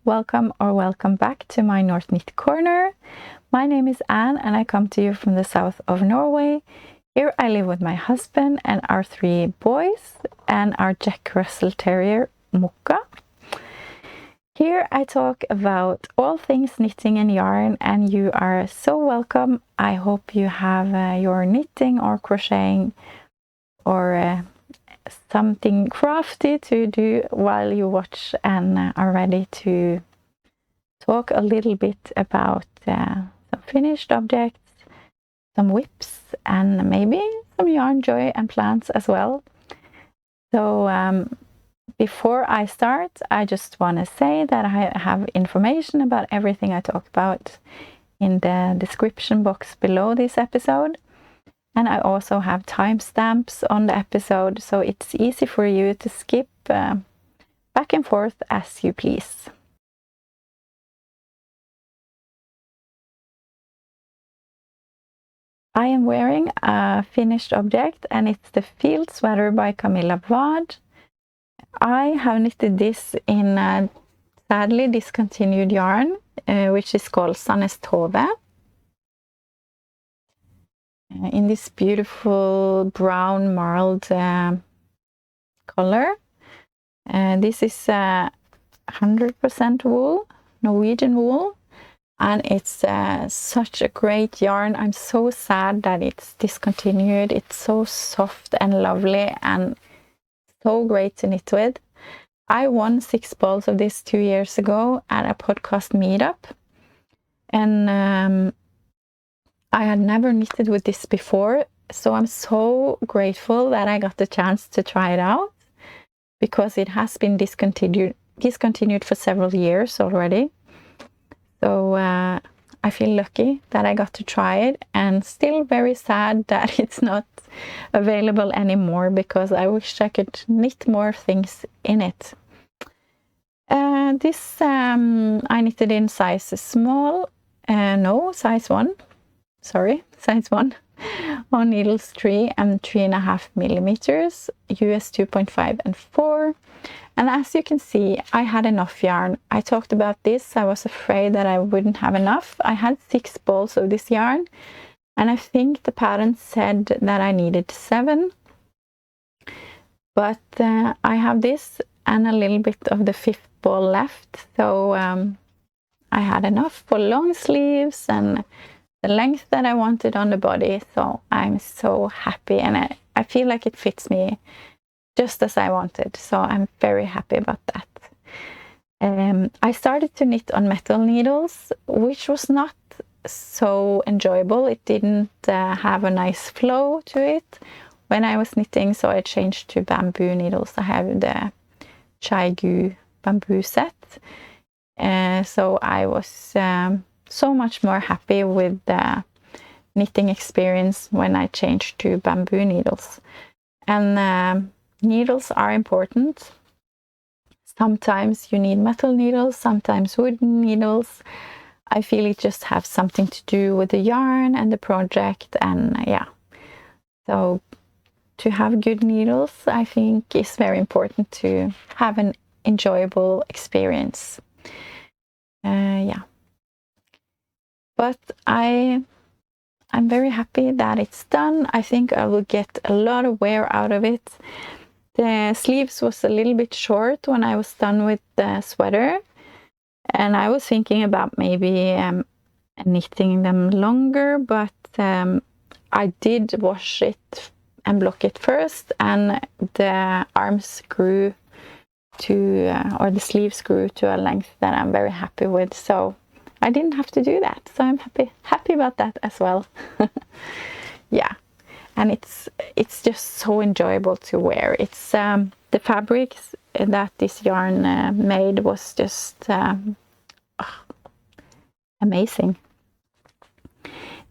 welcome back to my North Knit Corner. My name is Anne and I come to you from the south of Norway. Here I live with my husband and our 3 boys and our Jack Russell Terrier, Mokka. Here I talk about all things knitting and yarn, and you are so welcome. I hope you have your knitting or crocheting or something crafty to do while you watch and are ready to talk a little bit about some finished objects, some whips, and maybe some Yarnjoy and plans as well. So before I start, I just want to say that I have information about everything I talk about in the description box below this episode. And I also have timestamps on the episode, so it's easy for you to skip back and forth as you please. I am wearing a finished object, and it's the field sweater by Camilla Vad. I have knitted this in a sadly discontinued yarn, which is called Sannestove. In this beautiful brown marled color. This is 100% wool, Norwegian wool, and it's such a great yarn. I'm so sad that it's discontinued. It's so soft and lovely and so great to knit with. I won 6 balls of this 2 years ago at a podcast meetup, and I had never knitted with this before, so I'm so grateful that I got the chance to try it out, because it has been discontinued for several years already. So I feel lucky that I got to try it, and still very sad that it's not available anymore, because I wish I could knit more things in it. This I knitted in size small, size 1. Size 1 on needles 3 and 3.5 millimeters, US 2.5 and 4. And as you can see, I had enough yarn. I talked about this. I was afraid that I wouldn't have enough. I had 6 balls of this yarn, and I think the pattern said that I needed 7. But I have this and a little bit of the 5th ball left, so I had enough for long sleeves and the length that I wanted on the body. So I'm so happy, and I feel like it fits me just as I wanted, so I'm very happy about that. I started to knit on metal needles, which was not so enjoyable. It didn't have a nice flow to it when I was knitting, so I changed to bamboo needles. I have the Chai-gu bamboo set, so I was so much more happy with the knitting experience when I changed to bamboo needles. And needles are important. Sometimes you need metal needles, sometimes wooden needles. I feel it just has something to do with the yarn and the project, and yeah. So to have good needles, I think, is very important to have an enjoyable experience. But I'm very happy that it's done. I think I will get a lot of wear out of it. The sleeves was a little bit short when I was done with the sweater, and I was thinking about maybe knitting them longer, but I did wash it and block it first, and the arms grew to, or the sleeves grew to a length that I'm very happy with. So I didn't have to do that, so I'm happy about that as well. Yeah, and it's just so enjoyable to wear. It's the fabrics that this yarn made was just amazing.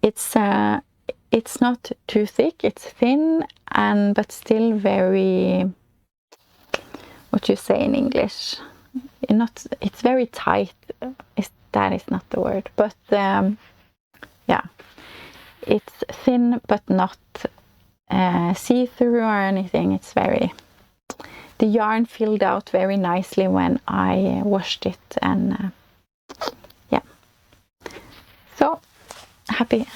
It's not too thick, it's thin, and but still very, what you say in English, it's very tight. That is not the word, but yeah, it's thin but not see-through or anything. It's very the yarn filled out very nicely when I washed it, and yeah, so happy.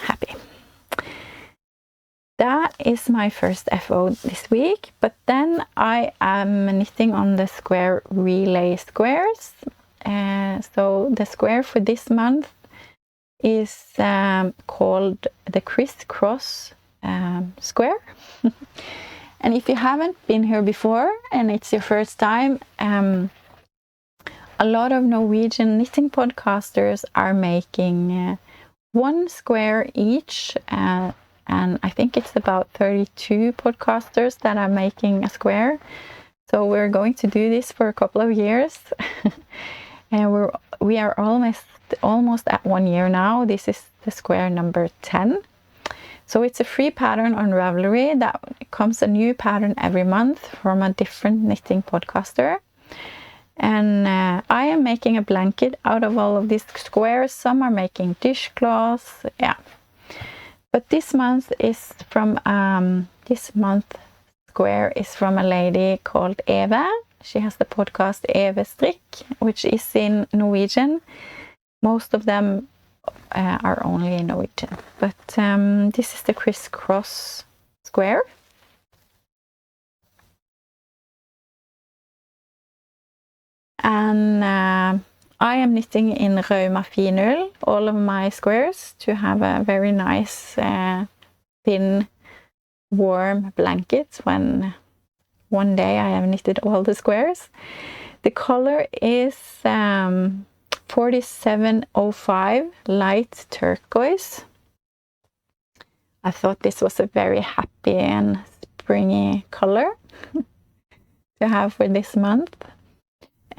That is my first FO this week, but then I am knitting on the square relay squares. So the square for this month is called the crisscross square. And if you haven't been here before and it's your first time, a lot of Norwegian knitting podcasters are making one square each, and I think it's about 32 podcasters that are making a square. So we're going to do this for a couple of years. And we are almost at 1 year now. This is the square number 10. So it's a free pattern on Ravelry. That comes a new pattern every month from a different knitting podcaster. And I am making a blanket out of all of these squares. Some are making dishcloths, yeah. But this month square is from a lady called Eva. She has the podcast Evestrikk, which is in Norwegian. Most of them are only in Norwegian. But this is the crisscross square. And I am knitting in Rauma finull all of my squares to have a very nice thin warm blanket when one day I have knitted all the squares. The color is 4705 light turquoise. I thought this was a very happy and springy color to have for this month.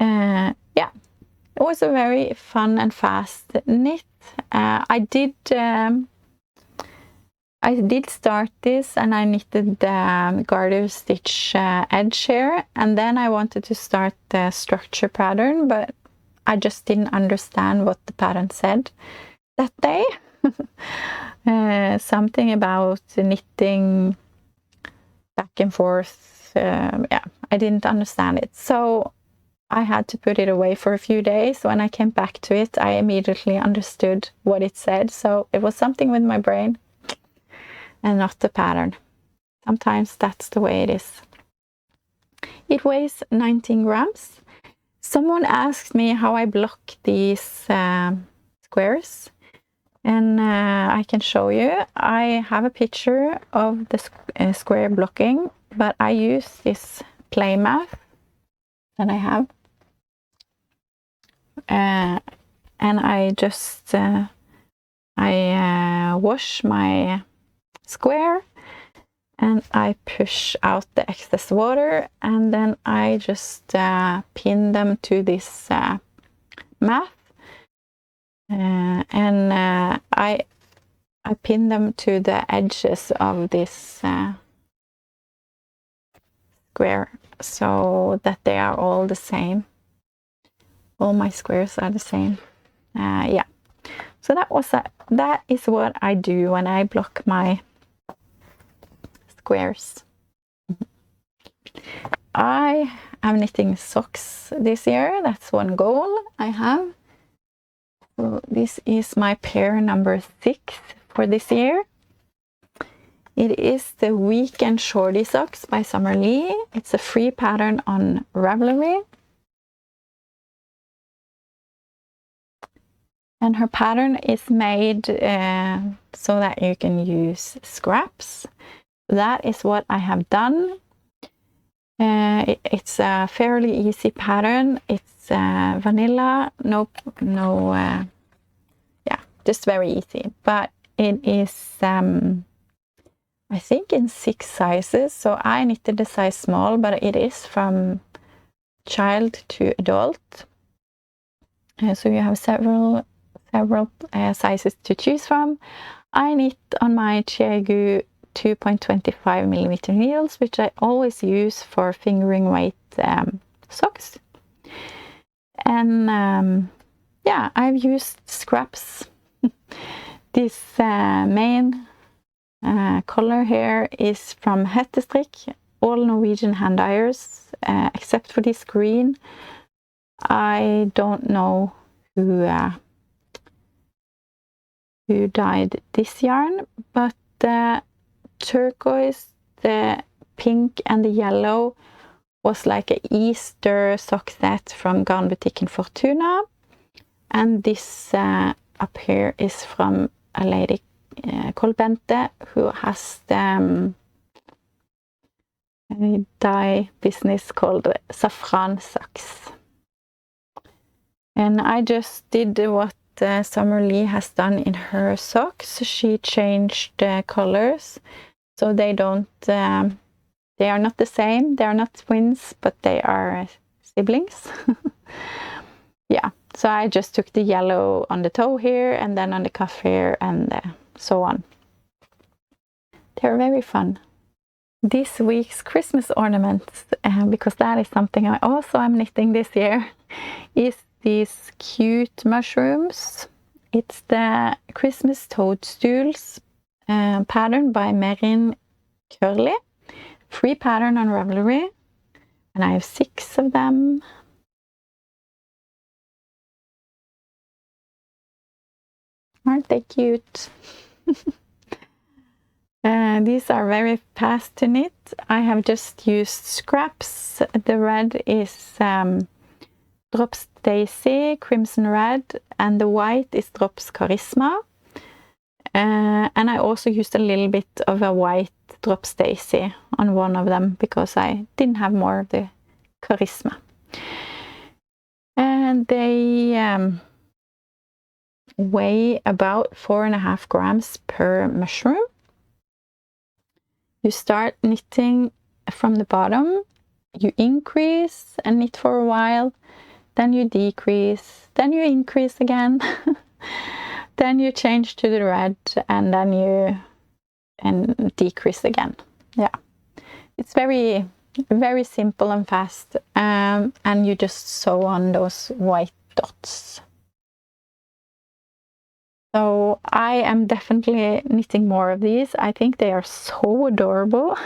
Yeah, it was a very fun and fast knit. I did start this and I knitted the garter stitch edge here, and then I wanted to start the structure pattern, but I just didn't understand what the pattern said that day. Something about knitting back and forth. Yeah, I didn't understand it. So I had to put it away for a few days. When I came back to it, I immediately understood what it said. So it was something with my brain and not the pattern. Sometimes that's the way it is. It weighs 19 grams. Someone asked me how I block these squares, and I can show you. I have a picture of the square blocking, but I use this play mat that I have. And I just wash my square and I push out the excess water, and then I just pin them to this mat, and I pin them to the edges of this square so that they are all the same. All my squares are the same. Yeah. So that is what I do when I block my squares. I am knitting socks this year. That's one goal I have. So this is my pair number 6 for this year. It is the Weekend Shorty Socks by Summer Lee. It's a free pattern on Ravelry. And her pattern is made so that you can use scraps. That is what I have done. It's a fairly easy pattern. It's vanilla, yeah, just very easy. But it is, I think, in 6 sizes. So I knitted the size small, but it is from child to adult. So you have several sizes to choose from. I knit on my Chiagu 2.25mm needles, which I always use for fingering weight socks. And yeah, I've used scraps. This main color here is from Petiteknit. All Norwegian hand dyers except for this green. I don't know who dyed this yarn, but the turquoise, the pink and the yellow was like an Easter sock set from Garnbutikken Fortuna, and this up here is from a lady called Bente, who has the a dye business called Saffran Socks. And I just did what Summer Lee has done in her socks. She changed the colors so they don't they are not the same. They are not twins, but they are siblings. Yeah, so I just took the yellow on the toe here and then on the cuff here and so on. They're very fun. This week's Christmas ornaments, because that is something I also am knitting this year, is these cute mushrooms. It's the Christmas toadstools pattern by Merrin Curley. Free pattern on Ravelry, and I have 6 of them. Aren't they cute? These are very fast to knit. I have just used scraps. The red is Drops Daisy, Crimson Red, and the white is Drops Charisma. And I also used a little bit of a white Drops Daisy on one of them because I didn't have more of the Charisma. And they weigh about 4.5 grams per mushroom. You start knitting from the bottom, you increase and knit for a while, then you decrease, then you increase again, then you change to the red, and then you decrease again. Yeah, it's very, very simple and fast, and you just sew on those white dots. So I am definitely knitting more of these. I think they are so adorable.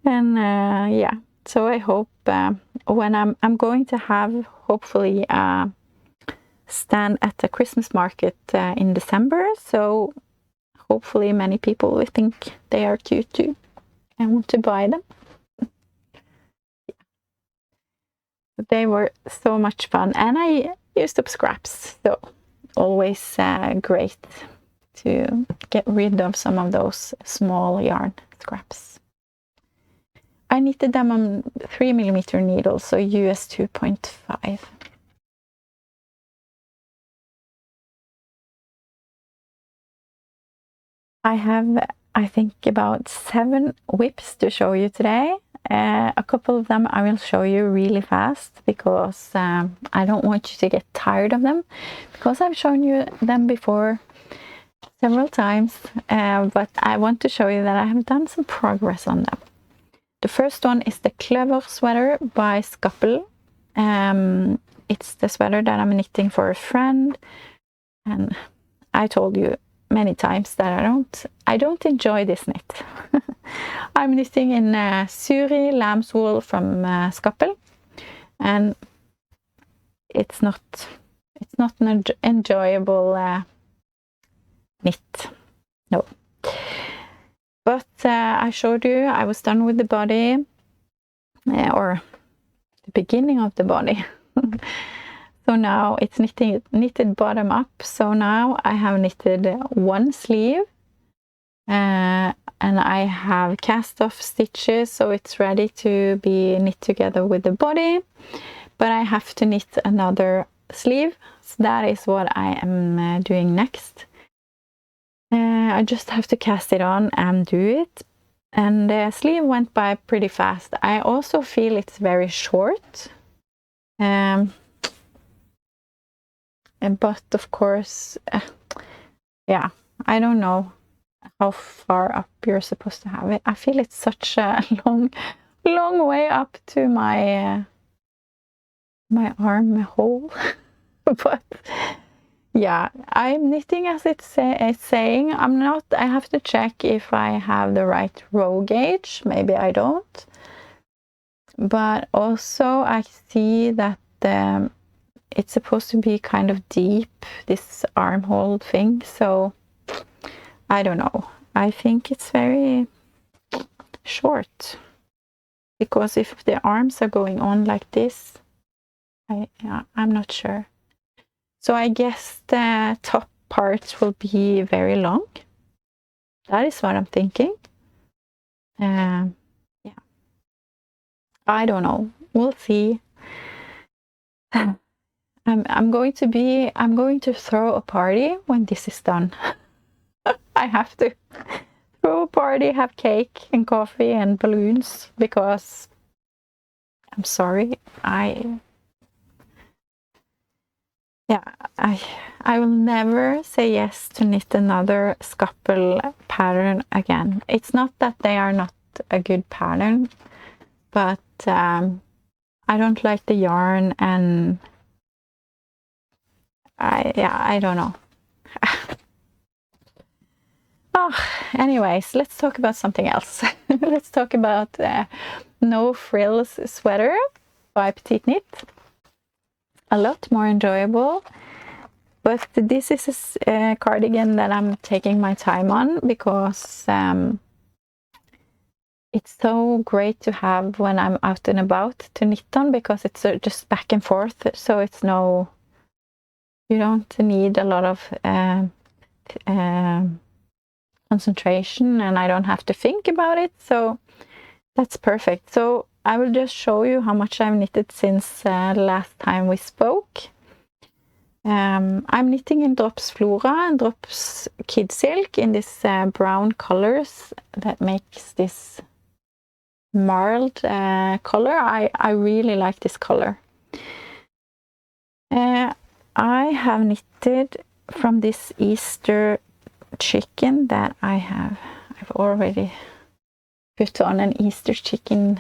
And yeah, so I hope when I'm going to have hopefully a stand at the Christmas market in December, so hopefully many people will think they are cute too and want to buy them. Yeah. But they were so much fun, and I used up scraps, so always great to get rid of some of those small yarn scraps. I knitted them on 3mm needles, so US 2.5. I have, I think, about 7 whips to show you today. A couple of them I will show you really fast because I don't want you to get tired of them, because I've shown you them before several times, but I want to show you that I have done some progress on them. The first one is the Kløver sweater by Scrappy. It's the sweater that I'm knitting for a friend, and I told you many times that I don't enjoy this knit. I'm knitting in Suri lamb's wool from Scrappy, and it's not an enjoyable knit. No. But I showed you I was done with the body, or the beginning of the body. So now it's knitted bottom up. So now I have knitted 1 sleeve, and I have cast off stitches, so it's ready to be knit together with the body. But I have to knit another sleeve, so that is what I am doing next. I just have to cast it on and do it. And the sleeve went by pretty fast. I also feel it's very short. But of course, yeah, I don't know how far up you're supposed to have it. I feel it's such a long way up to my my armhole. But yeah, I'm knitting as it's saying. I have to check if I have the right row gauge. Maybe I don't. but also I see that it's supposed to be kind of deep, this armhole thing, so I don't know. I think it's very short, because if the arms are going on like this, I'm not sure. So I guess the top part will be very long. That is what I'm thinking. Yeah, I don't know. We'll see. I'm going to throw a party when this is done. I have to throw a party, have cake and coffee and balloons, because I'm sorry, I will never say yes to knit another scuffle pattern again. It's not that they are not a good pattern, but I don't like the yarn, and I don't know. Oh, anyways, let's talk about something else. Let's talk about No Frills sweater by Petiteknit. A lot more enjoyable, but this is a cardigan that I'm taking my time on, because it's so great to have when I'm out and about to knit on, because it's just back and forth, so it's you don't need a lot of concentration, and I don't have to think about it, so that's perfect. So I will just show you how much I've knitted since last time we spoke. I'm knitting in drops Flora and drops Kid Silk in this brown colors that makes this marled color. I really like this color. I have knitted from this Easter chicken that I've already put on an Easter chicken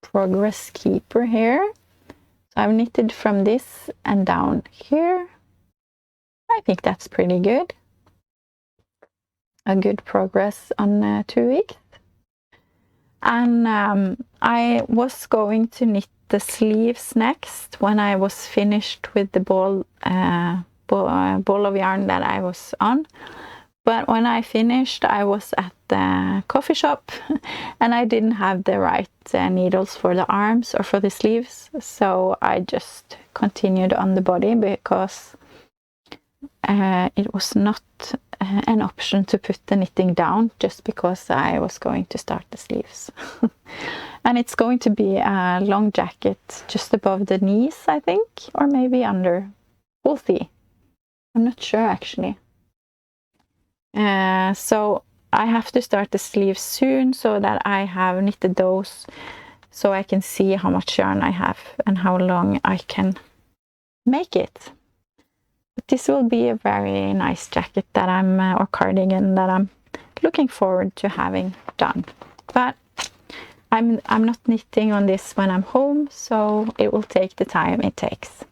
progress keeper here. So I've knitted from this and down here. I think that's pretty good. A good progress on 2 weeks. And I was going to knit the sleeves next when I was finished with the ball of yarn that I was on. But when I finished, I was at the coffee shop and I didn't have the right needles for the arms or for the sleeves, so I just continued on the body, because it was not an option to put the knitting down just because I was going to start the sleeves. And it's going to be a long jacket just above the knees, I think, or maybe under. We'll see. I'm not sure actually. So I have to start the sleeves soon, so that I have knitted those, so I can see how much yarn I have and how long I can make it. But this will be a very nice jacket that or cardigan that I'm looking forward to having done. But I'm not knitting on this when I'm home, so it will take the time it takes.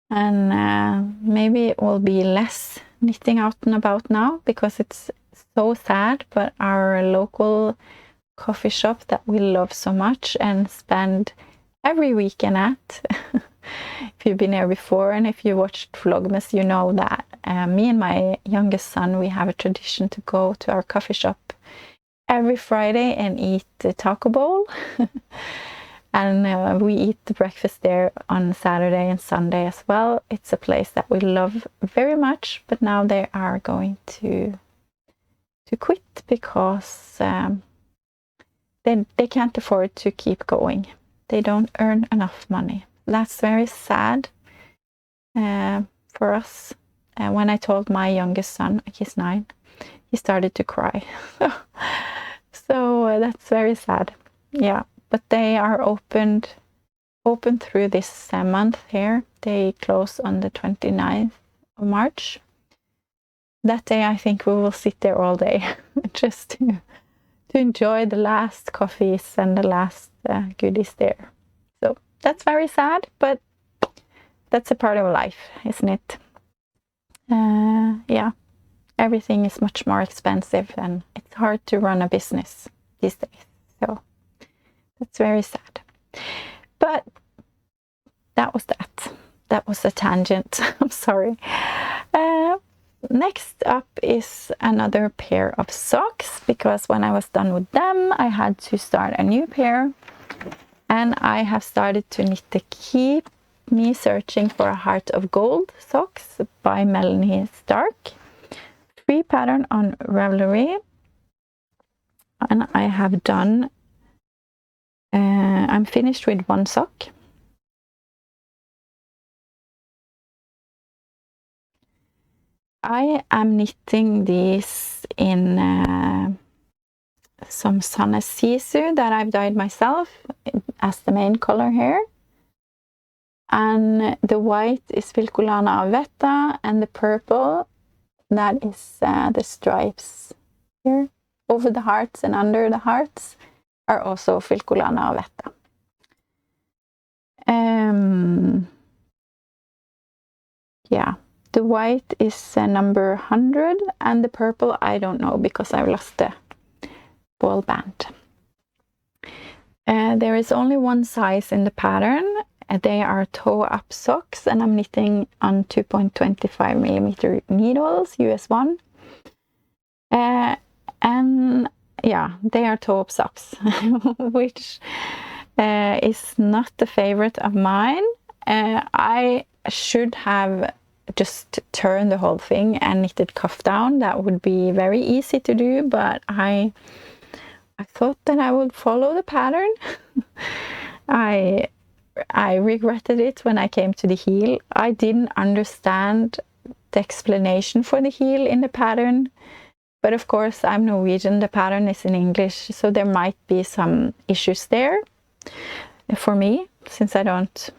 And maybe it will be less knitting out and about now, because it's so sad, but our local coffee shop that we love so much and spend every weekend at, if you've been here before and if you watched Vlogmas, you know that me and my youngest son, we have a tradition to go to our coffee shop every Friday and eat the taco bowl. And we eat the breakfast there on Saturday and Sunday as well. It's a place that we love very much, but now they are going to quit, because they can't afford to keep going. They don't earn enough money. That's very sad for us. When I told my youngest son, he's 9, he started to cry. So that's very sad. Yeah. But they are open through this month here. They close on the 29th of March. That day I think we will sit there all day just to enjoy the last coffees and the last goodies there. So that's very sad, but that's a part of life, isn't it? Yeah, everything is much more expensive and it's hard to run a business these days. So That's very sad. But that was that. That was a tangent. I'm sorry. Next up is another pair of socks, because when I was done with them, I had to start a new pair. And I have started to knit the Keep Me Searching for a Heart of Gold socks by Melanie Stark. Free pattern on Ravelry. And I have done, I'm finished with one sock. I am knitting these in some Sandnes Sisu that I've dyed myself as the main color here. And the white is Filcolana Avetta, and the purple, that is the stripes here over the hearts and under the hearts, are also Filcolana Avetta. Yeah. The white is number 100, and the purple I don't know because I've lost the ball band. There is only one size in the pattern. They are toe-up socks, and I'm knitting on 2.25mm needles, US 1. And yeah, they are toe-up socks, which is not the favorite of mine. I should have just turn the whole thing and knitted cuff down. That would be very easy to do, but I thought that I would follow the pattern. I regretted it when I came to the heel. I didn't understand the explanation for the heel in the pattern, but of course I'm Norwegian, the pattern is in English, so there might be some issues there for me, since I don't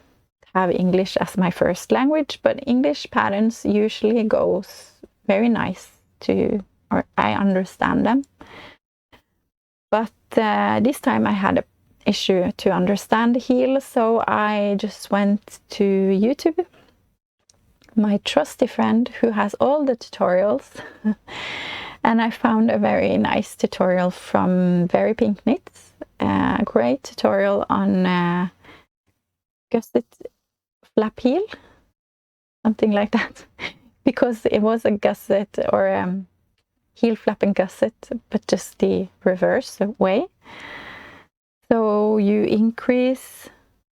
have English as my first language, but English patterns usually goes very nice to, or I understand them. But this time I had an issue to understand the heel, so I just went to YouTube, my trusty friend who has all the tutorials, and I found a very nice tutorial from Petiteknit, a great tutorial on gusset flap heel, something like that, because it was a gusset or heel flap and gusset, but just the reverse way. So you increase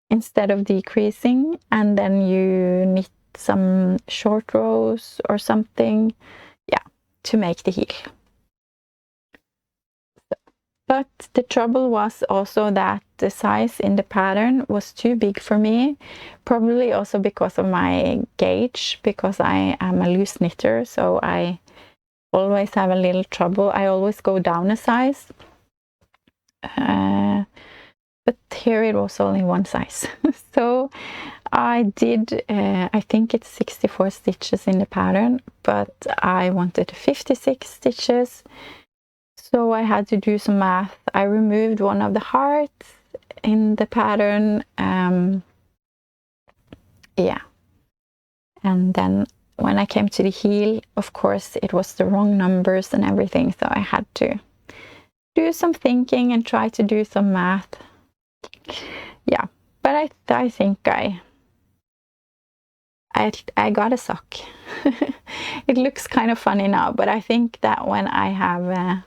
instead of decreasing, and then you knit some short rows or something, yeah, to make the heel. But the trouble was also that the size in the pattern was too big for me, probably also because of my gauge, because I am a loose knitter, so I always have a little trouble. I always go down a size. But here it was only one size. So I did, I think it's 64 stitches in the pattern, but I wanted 56 stitches. So I had to do some math. I removed one of the hearts in the pattern. Yeah. And then when I came to the heel, of course, it was the wrong numbers and everything. So I had to do some thinking and try to do some math. Yeah, but I think I got a sock. It looks kind of funny now, but I think that when I have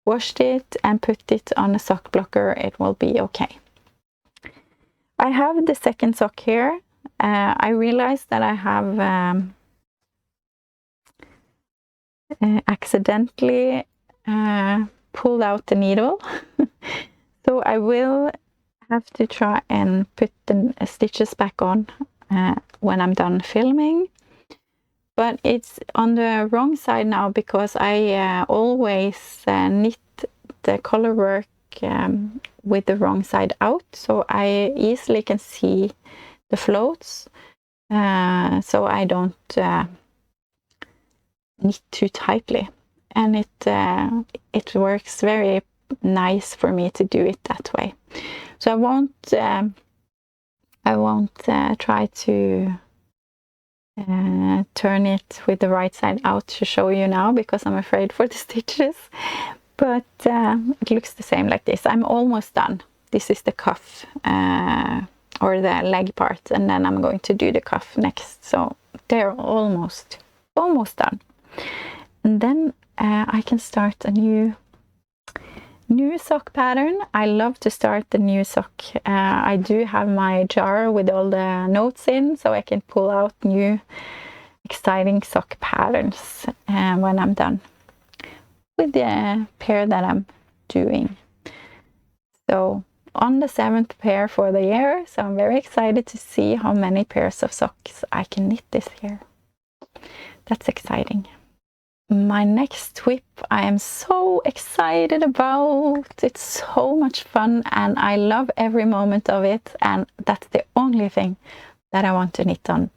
washed it and put it on a sock blocker, it will be okay. I have the second sock here. I realized that I have accidentally pulled out the needle. So I will have to try and put the stitches back on when I'm done filming. But it's on the wrong side now, because I always knit the color work with the wrong side out, so I easily can see the floats, so I don't knit too tightly, and it works very nice for me to do it that way. So I won't try to turn it with the right side out to show you now, because I'm afraid for the stitches, but it looks the same like this. I'm almost done. this is the cuff or the leg part, and then I'm going to do the cuff next. So they're almost done, and then I can start a new sock pattern. I love to start the new sock. I do have my jar with all the notes in, so I can pull out new exciting sock patterns when I'm done with the pair that I'm doing. So on the 7th pair for the year, so I'm very excited to see how many pairs of socks I can knit this year. That's exciting. My next whip I am so excited about. It's so much fun and I love every moment of it, and that's the only thing that I want to knit on.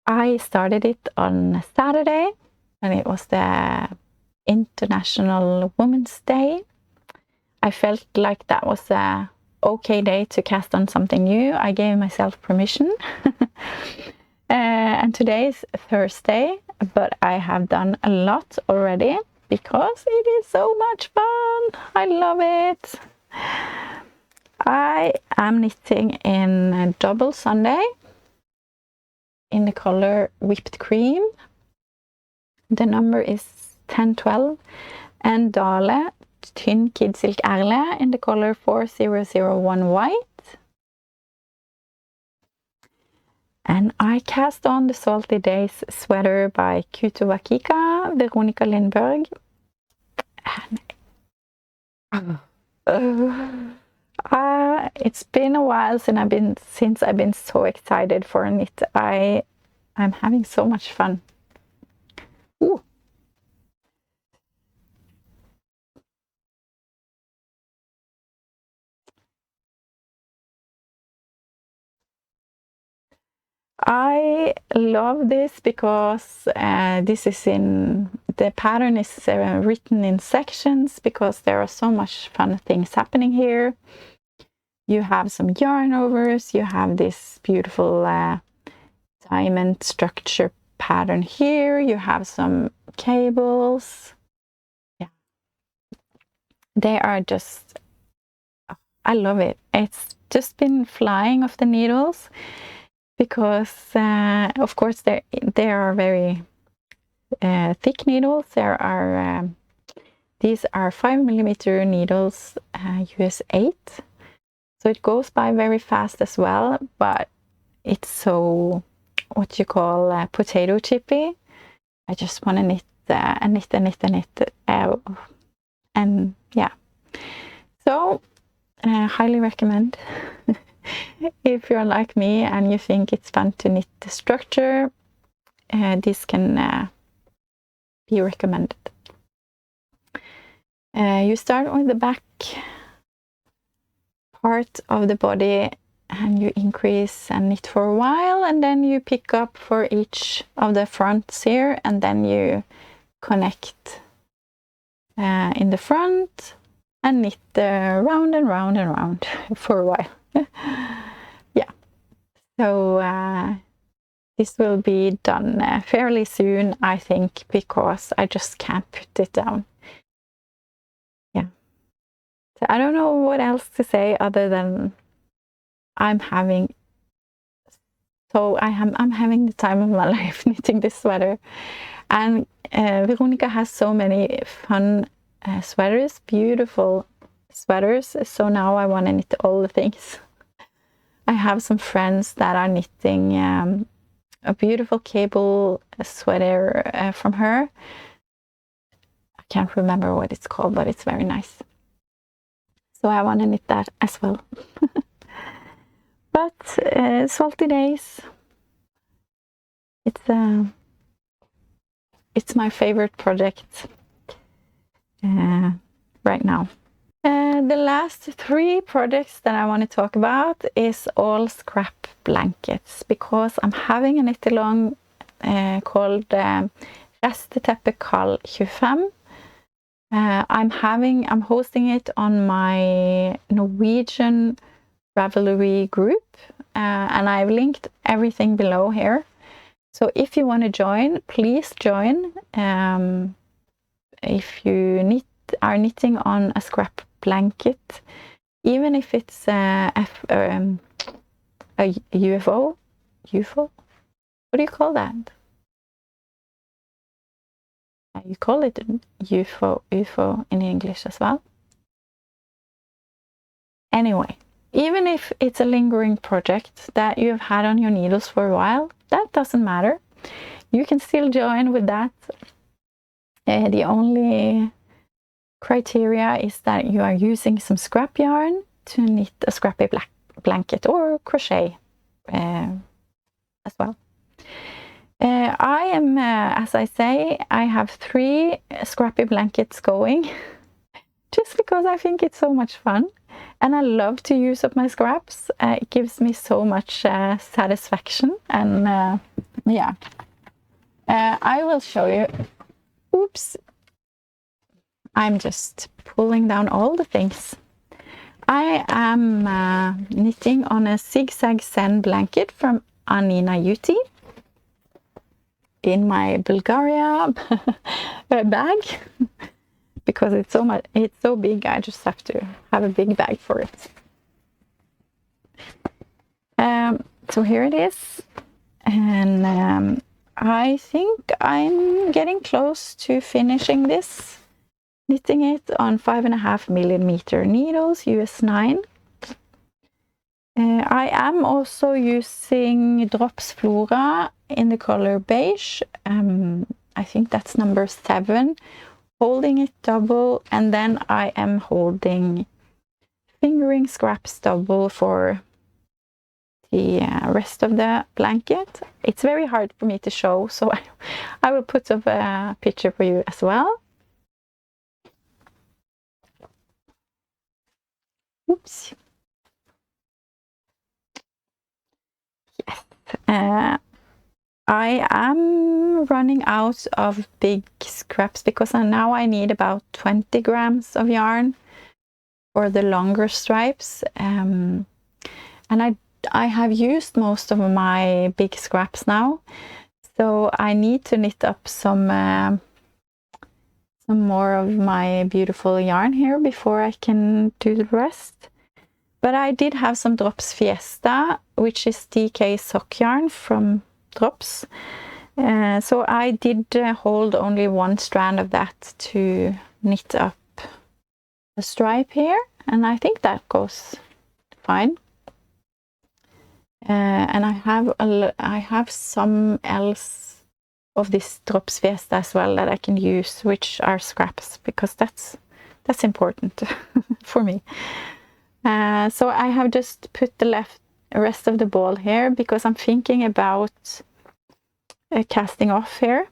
I started it on Saturday, and it was the International Women's Day. I felt like that was a okay day to cast on something new. I gave myself permission. And today is Thursday, but I have done a lot already because it is so much fun. I love it. I am knitting in a double Sunday in the color Whipped Cream. The number is 1012, and Dale Tynn Kid Silk Erle in the color 4001 white. And I cast on the Salty Days sweater by Kutuwakika, Veronica Lindberg. And it's been a while since I've been so excited for a knit. I'm having so much fun. Ooh. I love this because the pattern is written in sections because there are so much fun things happening here. You have some yarn overs, you have this beautiful diamond structure pattern here, you have some cables. Yeah, they are just, I love it. It's just been flying off the needles because of course they are very thick needles. There are these are 5mm needles, US 8, so it goes by very fast as well, but it's so what you call potato chippy. I just want to knit and yeah, so highly recommend. If you're like me and you think it's fun to knit the structure, this can be recommended. You start with the back part of the body and you increase and knit for a while, and then you pick up for each of the fronts here, and then you connect in the front and knit round and round and round for a while. Yeah, so this will be done fairly soon, I think, because I just can't put it down. Yeah, so I don't know what else to say other than I'm having the time of my life knitting this sweater, and Veronica has so many fun sweaters, beautiful sweaters, so now I want to knit all the things. I have some friends that are knitting a beautiful cable sweater from her. I can't remember what it's called, but it's very nice. So I want to knit that as well. But Salty Days, it's my favorite project right now. The last 3 projects that I want to talk about is all scrap blankets, because I'm having a knit-along called Resteteppe Kall 25. I'm hosting it on my Norwegian Ravelry group, and I've linked everything below here. So if you want to join, please join. If you are knitting on a scrap blanket, even if it's a UFO. UFO? What do you call that? You call it UFO in English as well. Anyway, even if it's a lingering project that you've had on your needles for a while, that doesn't matter. You can still join with that. The only criteria is that you are using some scrap yarn to knit a scrappy blanket or crochet as well. I am, as I say, I have 3 scrappy blankets going just because I think it's so much fun and I love to use up my scraps. It gives me so much satisfaction, and yeah, I will show you. Oops, I'm just pulling down all the things. I am knitting on a zigzag Zen blanket from Anniina Juuti in my Bulgaria bag because it's so big. I just have to have a big bag for it. So here it is, and I think I'm getting close to finishing this, knitting it on 5.5mm needles, US 9. I am also using Drops Flora in the color beige. I think that's number 7, holding it double, and then I am holding fingering scraps double for the rest of the blanket. It's very hard for me to show, so I will put up a picture for you as well. Oops. Yes. I am running out of big scraps because now I need about 20 grams of yarn for the longer stripes, and I have used most of my big scraps now, so I need to knit up some more of my beautiful yarn here before I can do the rest. But I did have some Drops Fiesta, which is DK sock yarn from Drops. So I did hold only 1 strand of that to knit up a stripe here, and I think that goes fine. And I have some else of this Drops Fiesta as well that I can use, which are scraps, because that's important for me. So I have just put the rest of the ball here because I'm thinking about casting off here,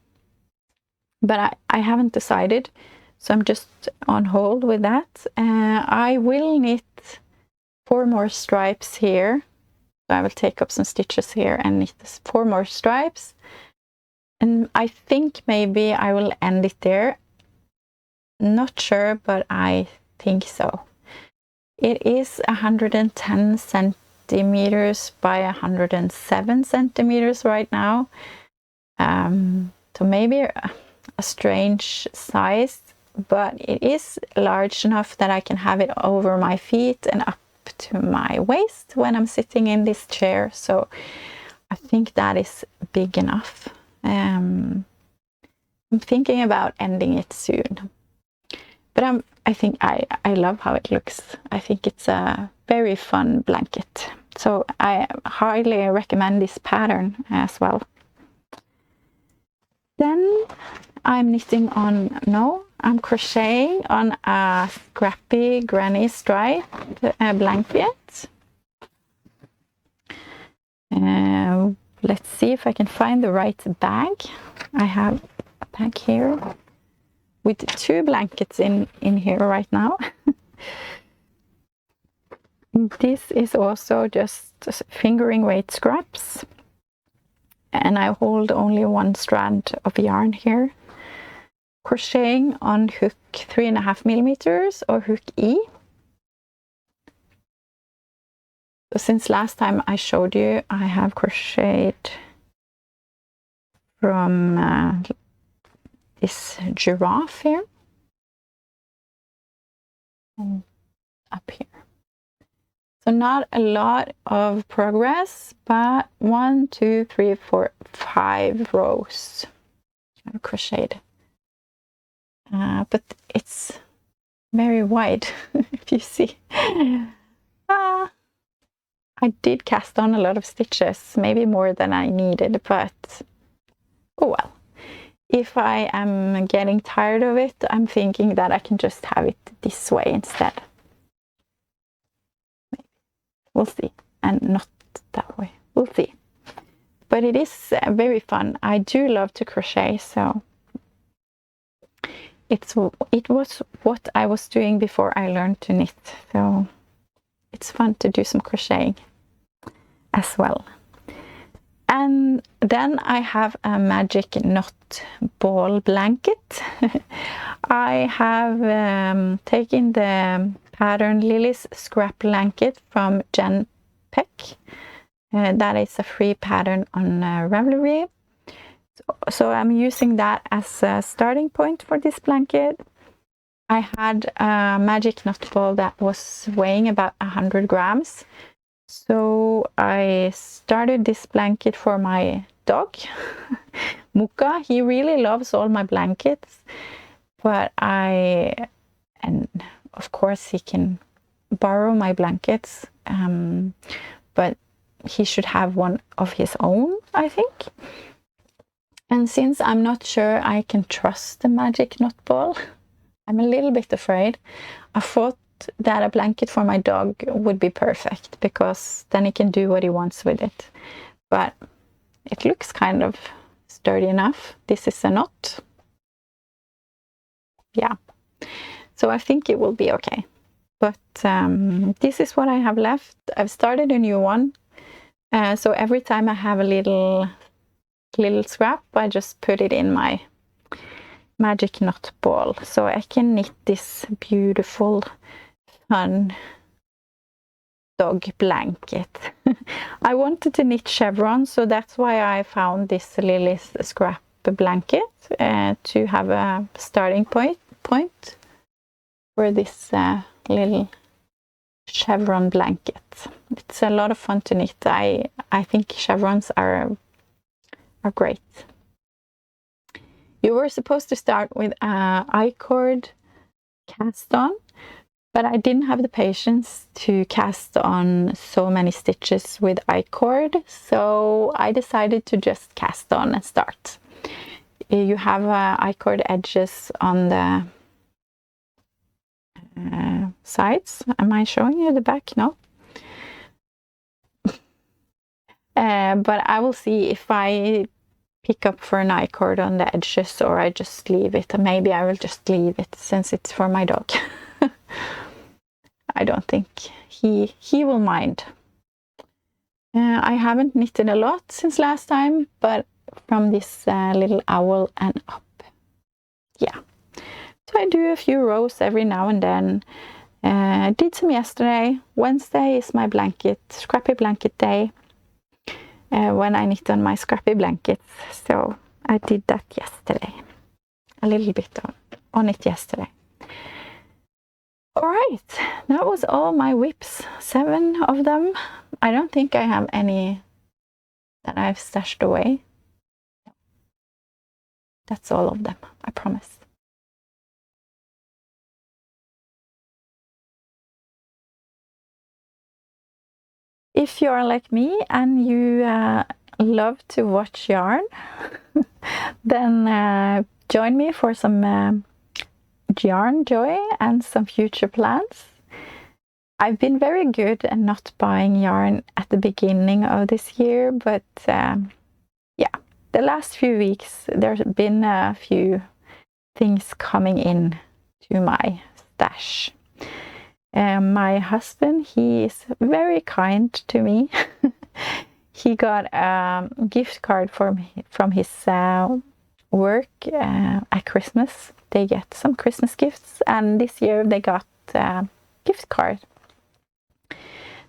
but I haven't decided, so I'm just on hold with that. I will knit 4 more stripes here, so I will take up some stitches here and knit 4 more stripes, and I think maybe I will end it there. Not sure, but I think so. It is 110 centimeters by 107 centimeters right now. So maybe a strange size, but it is large enough that I can have it over my feet and up to my waist when I'm sitting in this chair. So I think that is big enough. I'm thinking about ending it soon. But I think I love how it looks. I think it's a very fun blanket. So I highly recommend this pattern as well. Then I'm I'm crocheting on a Scrappy Grannystripe blanket. Let's see if I can find the right bag. I have a bag here with 2 blankets in here right now. This is also just fingering weight scraps, and I hold only 1 strand of yarn here. Crocheting on hook 3.5mm or hook E. So since last time I showed you, I have crocheted from this giraffe here. And up here. So not a lot of progress, but 1, 2, 3, 4, 5 rows I've crocheted. But it's very wide, if you see. I did cast on a lot of stitches, maybe more than I needed, but oh well. If I am getting tired of it, I'm thinking that I can just have it this way instead. We'll see. And not that way. We'll see. But it is very fun. I do love to crochet, so it was what I was doing before I learned to knit. So it's fun to do some crocheting as well. And then I have a magic knot ball blanket. I have taken the pattern Lily's Scrap Blanket from Peck. That is a free pattern on Ravelry. So I'm using that as a starting point for this blanket. I had a magic knot ball that was weighing about 100 grams. So I started this blanket for my dog, Muka. He really loves all my blankets, but and of course he can borrow my blankets, but he should have one of his own, I think. And since I'm not sure I can trust the magic knot ball, I'm a little bit afraid. I thought that a blanket for my dog would be perfect, because then he can do what he wants with it. But it looks kind of sturdy enough. This is a knot. Yeah. So I think it will be okay. But this is what I have left. I've started a new one. So every time I have a little scrap, I just put it in my magic knot ball. So I can knit this beautiful, fun dog blanket. I wanted to knit chevrons, so that's why I found this Lily's Scrap Blanket to have a starting point for this little chevron blanket. It's a lot of fun to knit. I think chevrons are great. You were supposed to start with I-cord cast on, but I didn't have the patience to cast on so many stitches with I-cord, so I decided to just cast on and start. You have I-cord edges on the sides. Am I showing you the back? No. But I will see if I pick up for an I-cord on the edges, or I just leave it. Maybe I will just leave it since it's for my dog. I don't think he will mind. I haven't knitted a lot since last time, but from this little owl and up. Yeah. So I do a few rows every now and then. I did some yesterday. Wednesday is my scrappy blanket day, when I knit on my scrappy blankets. So I did that yesterday. A little bit on it yesterday. All right, that was all my whips. 7 of them. I don't think I have any that I've stashed away. That's all of them, I promise. If you are like me and you love to watch yarn, then join me for some Yarnjoy and some future plans. I've been very good at not buying yarn at the beginning of this year, but yeah, the last few weeks there's been a few things coming in to my stash. My husband, he is very kind to me. He got a gift card from his work at Christmas. They get some Christmas gifts, and this year they got a gift card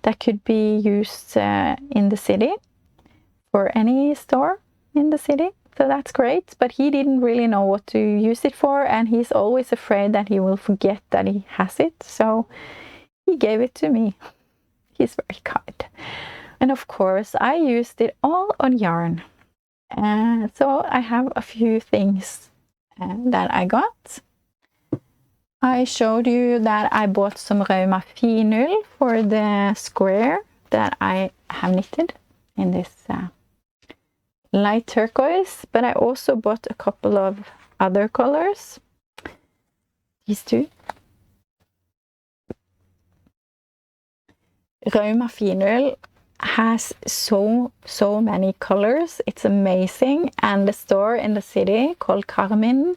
that could be used in the city for any store in the city. So that's great, but he didn't really know what to use it for, and he's always afraid that he will forget that he has it. So he gave it to me. He's very kind. And of course, I used it all on yarn. So I have a few things that I got. I showed you that I bought some Rauma finull for the square that I have knitted in this light turquoise, but I also bought a couple of other colors. These two. Rauma finull has so many colors. It's amazing. And the store in the city called Carmen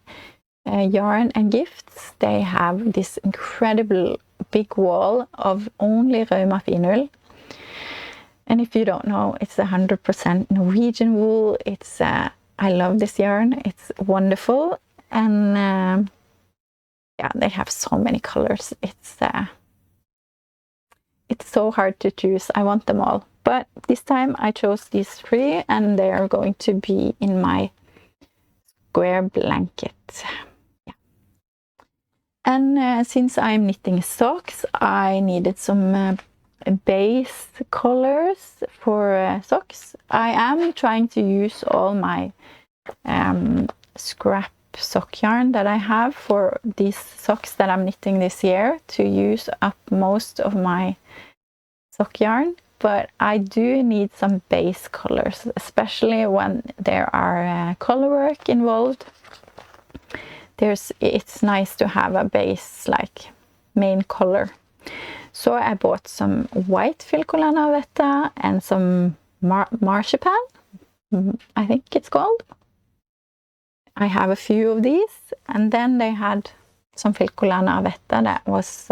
Yarn and Gifts, they have this incredible big wall of only Rauma finull. And if you don't know, it's 100% Norwegian wool. It's I love this yarn. It's wonderful. And yeah, they have so many colors. It's so hard to choose. I want them all. But this time I chose these 3 and they are going to be in my square blanket. Yeah. And since I'm knitting socks, I needed some base colors for socks. I am trying to use all my scrap sock yarn that I have for these socks that I'm knitting this year to use up most of my sock yarn, but I do need some base colors, especially when there are color work involved. It's nice to have a base like main color. So I bought some white Filcolana Vetta and some marzipan, I think it's called. I have a few of these, and then they had some Filcolana Vetta that was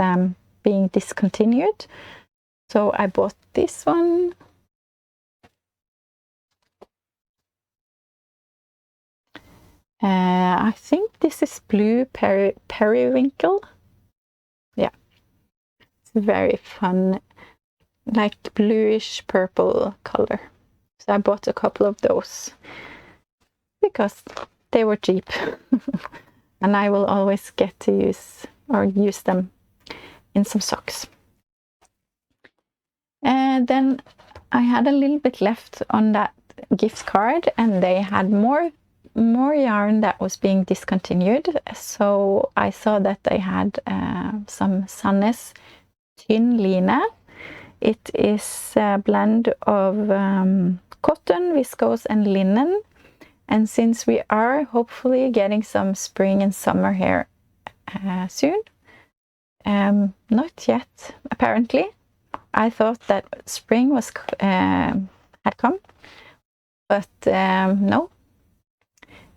being discontinued. So I bought this one. I think this is blue periwinkle. Yeah, it's very fun, like bluish purple color. So I bought a couple of those because they were cheap. And I will always get to use them in some socks. And then I had a little bit left on that gift card, and they had more yarn that was being discontinued. So I saw that they had some Sandnes thin line. It is a blend of cotton, viscose and linen. And since we are hopefully getting some spring and summer here soon, not yet apparently. I thought that spring was had come, but no.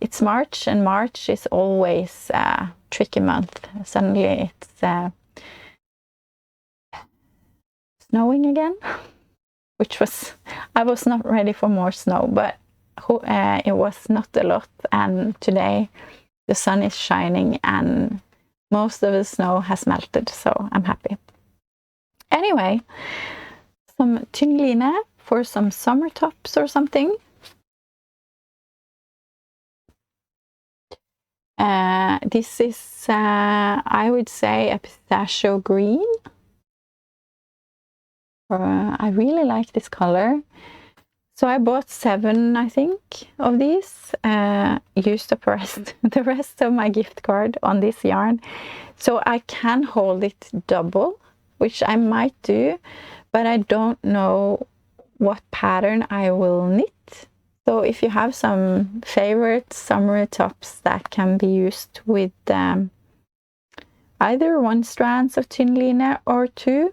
It's March, and March is always a tricky month. Suddenly it's snowing again, which I was not ready for more snow, but it was not a lot. And today the sun is shining and most of the snow has melted, so I'm happy. Anyway, some tynn line for some summer tops or something. This is, I would say, a pistachio green. I really like this color. So I bought 7, I think, of these. Used the rest of my gift card on this yarn. So I can hold it double, which I might do, but I don't know what pattern I will knit. So if you have some favorite summer tops that can be used with either 1 strand of tynn line or 2,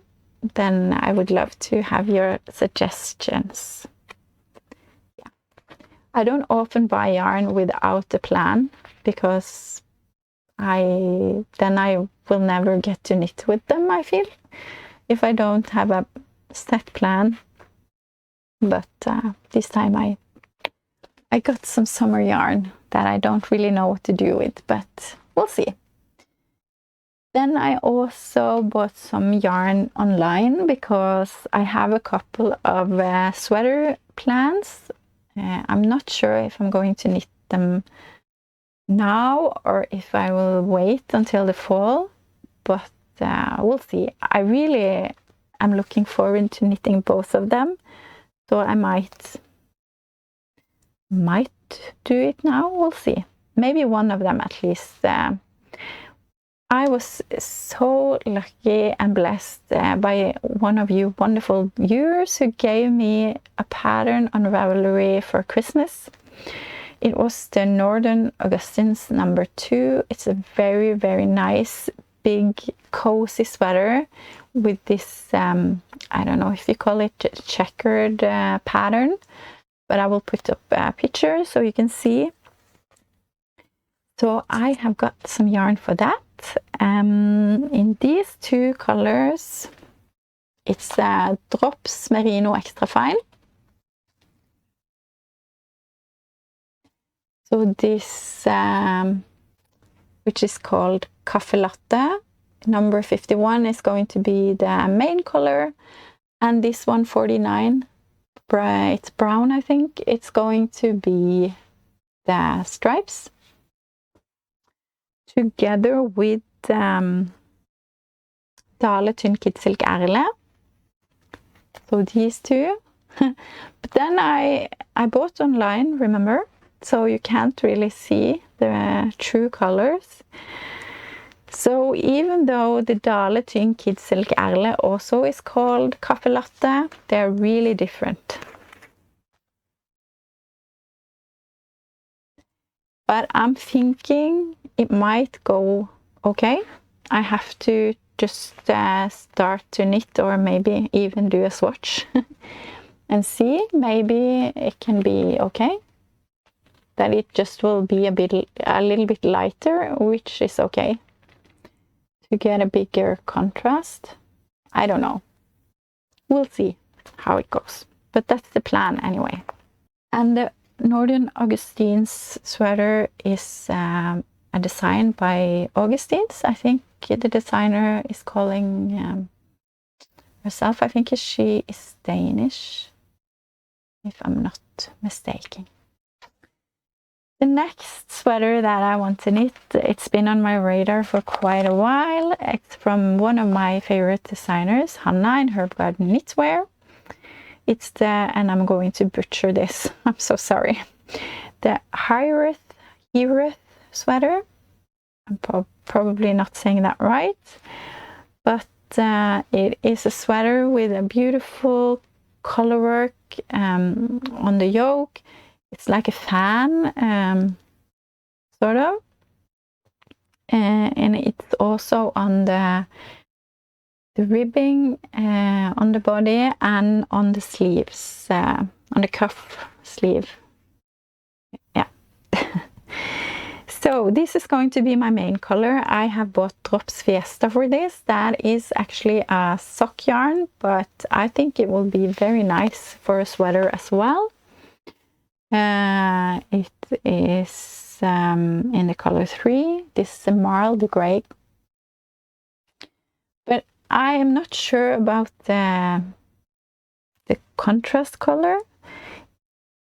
then I would love to have your suggestions. Yeah. I don't often buy yarn without a plan because then I will never get to knit with them, I feel, if I don't have a set plan. But this time I got some summer yarn that I don't really know what to do with, but we'll see. Then I also bought some yarn online because I have a couple of sweater plans. I'm not sure if I'm going to knit them now or if I will wait until the fall, but we'll see. I really am looking forward to knitting both of them, so I might do it now. We'll see. Maybe one of them at least. I was so lucky and blessed by one of you wonderful viewers who gave me a pattern on Ravelry for Christmas. It was the Northern Augustins number 2. It's a very, very nice, big, cozy sweater with this, I don't know if you call it checkered pattern, but I will put up a picture so you can see. So I have got some yarn for that. In these 2 colors, it's Drops Merino Extra Fine. So this, which is called Cafe Latte, number 51 is going to be the main color, and this 149, it's brown, I think, it's going to be the stripes, together with Dale Tynn Kid Silk Erle. So these 2. But then I bought online, remember? So you can't really see the true colors. So even though the Dale Tynn Kid Silk Erle also is called Cafe Latte, they're really different. But I'm thinking it might go okay. I have to just start to knit, or maybe even do a swatch and see. Maybe it can be okay. That it just will be a little bit lighter, which is okay, to get a bigger contrast. I don't know. We'll see how it goes. But that's the plan anyway. And the Northern Augustins sweater is a design by Augustins. I think the designer is calling herself, I think she is Danish, if I'm not mistaken. The next sweater that I want to knit, it's been on my radar for quite a while. It's from one of my favorite designers, Hanna in Herb Garden Knitwear. It's the, and I'm going to butcher this, I'm so sorry, the Hireth sweater. I'm probably not saying that right, but it is a sweater with a beautiful color work on the yoke. It's like a fan, sort of, and it's also on the ribbing on the body and on the sleeves, on the cuff sleeve. Yeah. So this is going to be my main color. I have bought Drops Fiesta for this. That is actually a sock yarn, but I think it will be very nice for a sweater as well. It is in the color 3. This is the Marl de Grey. But I am not sure about the contrast color.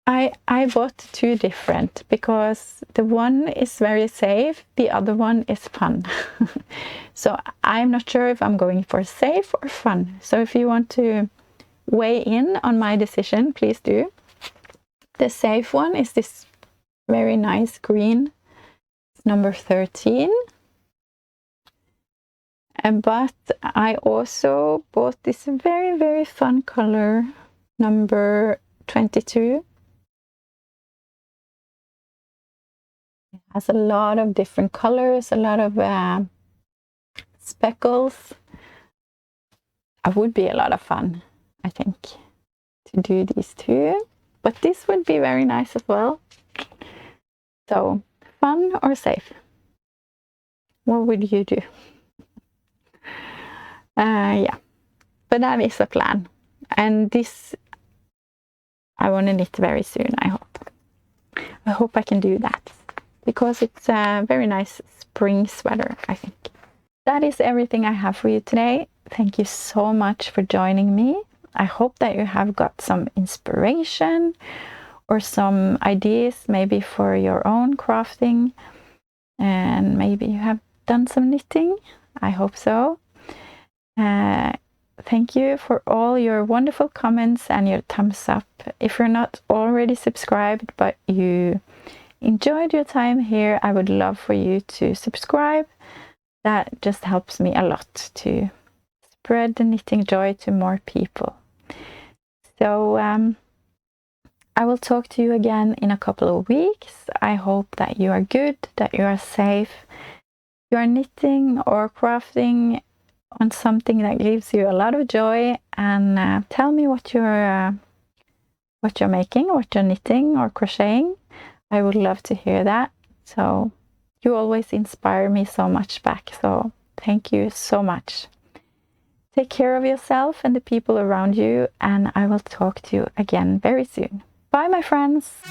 I bought 2 different because the one is very safe, the other one is fun. So I'm not sure if I'm going for safe or fun. So if you want to weigh in on my decision, please do. The safe one is this very nice green. It's number 13. But I also bought this very, very fun color, number 22. It has a lot of different colors, a lot of speckles. It would be a lot of fun, I think, to do these 2. But this would be very nice as well. So, fun or safe? What would you do? Yeah, but that is a plan. And this, I want to knit very soon, I hope. I hope I can do that, because it's a very nice spring sweater, I think. That is everything I have for you today. Thank you so much for joining me. I hope that you have got some inspiration or some ideas maybe for your own crafting, and maybe you have done some knitting. I hope so. Thank you for all your wonderful comments and your thumbs up. If you're not already subscribed but you enjoyed your time here, I would love for you to subscribe. That just helps me a lot to spread the knitting joy to more people. So I will talk to you again in a couple of weeks. I hope that you are good, that you are safe, you are knitting or crafting on something that gives you a lot of joy, and tell me what you're making, what you're knitting or crocheting. I would love to hear that. So you always inspire me so much back. So thank you so much. Take care of yourself and the people around you, and I will talk to you again very soon. Bye, my friends.